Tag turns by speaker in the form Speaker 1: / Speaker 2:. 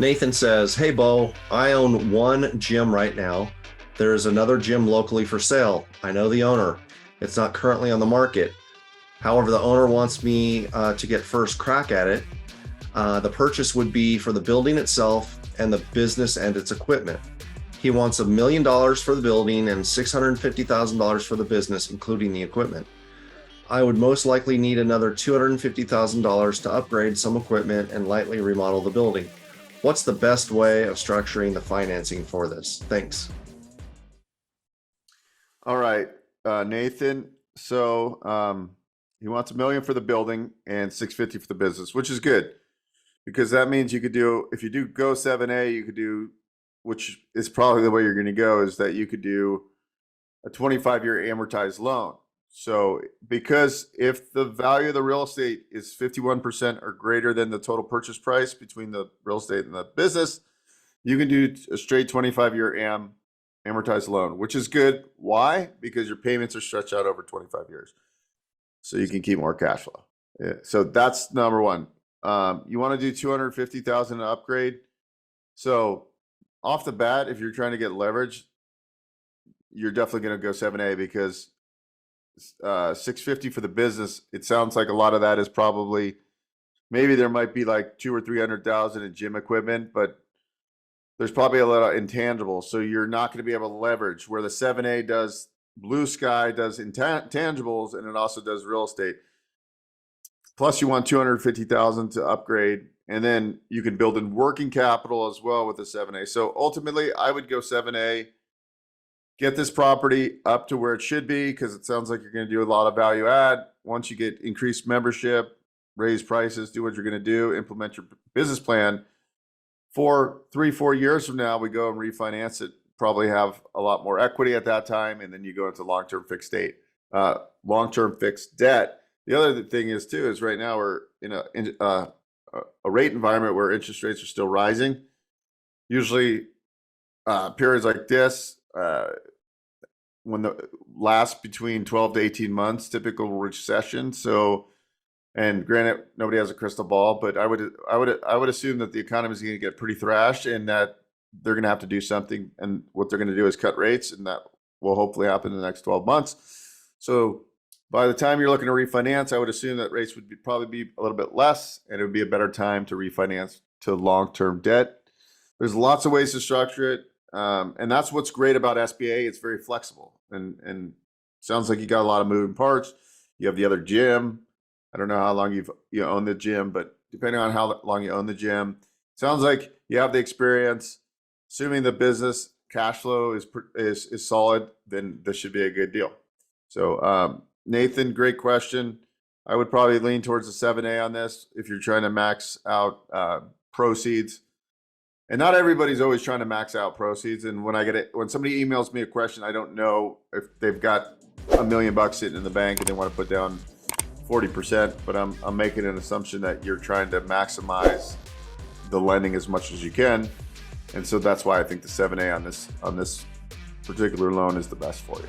Speaker 1: Nathan says, hey, Bo, I own one gym right now. There is another gym locally for sale. I know the owner. It's not currently on the market. However, the owner wants me to get first crack at it. The purchase would be for the building itself and the business and its equipment. He wants $1 million for the building and $650,000 for the business, including the equipment. I would most likely need another $250,000 to upgrade some equipment and lightly remodel the building. What's the best way of structuring the financing for this? Thanks.
Speaker 2: All right, Nathan. So he wants $1 million for the building and $650,000 for the business, which is good because that means you could do, if you do go 7A, you could do, which is probably the way you're going to go, is that you could do a 25-year amortized loan. So because if the value of the real estate is 51% or greater than the total purchase price between the real estate and the business, you can do a straight 25-year amortized loan, which is good. Why? Because your payments are stretched out over 25 years. So you can keep more cash flow. Yeah. So that's number one. You want to do $250,000 to upgrade. So off the bat, if you're trying to get leverage, you're definitely going to go 7A because $650,000 for the business. It sounds like a lot of that is probably, maybe there might be like $200,000 or $300,000 in gym equipment, but there's probably a lot of intangibles. So you're not going to be able to leverage where the 7A does. Blue Sky does intangibles and it also does real estate. Plus you want $250,000 to upgrade, and then you can build in working capital as well with the 7A. So ultimately I would go 7A, get this property up to where it should be, because it sounds like you're going to do a lot of value add. Once you get increased membership, raise prices, do what you're going to do, implement your business plan. For 3-4 years from now, we go and refinance it, probably have a lot more equity at that time, and then you go into long-term fixed debt. The other thing is too, is right now we're in a rate environment where interest rates are still rising. Usually periods like this, when the last between 12 to 18 months, typical recession. So, and granted, nobody has a crystal ball, but I would assume that the economy is going to get pretty thrashed and that they're going to have to do something. And what they're going to do is cut rates, and that will hopefully happen in the next 12 months. So by the time you're looking to refinance, I would assume that rates would probably be a little bit less, and it would be a better time to refinance to long-term debt. There's lots of ways to structure it. And that's what's great about SBA. It's very flexible, and sounds like you got a lot of moving parts. You have the other gym. I don't know how long you own the gym, but depending on how long you own the gym, sounds like you have the experience. Assuming the business cash flow is solid, then this should be a good deal. So Nathan, great question. I would probably lean towards the 7A on this if you're trying to max out proceeds. And not everybody's always trying to max out proceeds. And when somebody emails me a question, I don't know if they've got $1 million sitting in the bank and they want to put down 40%, but I'm making an assumption that you're trying to maximize the lending as much as you can. And so that's why I think the 7A on this particular loan is the best for you.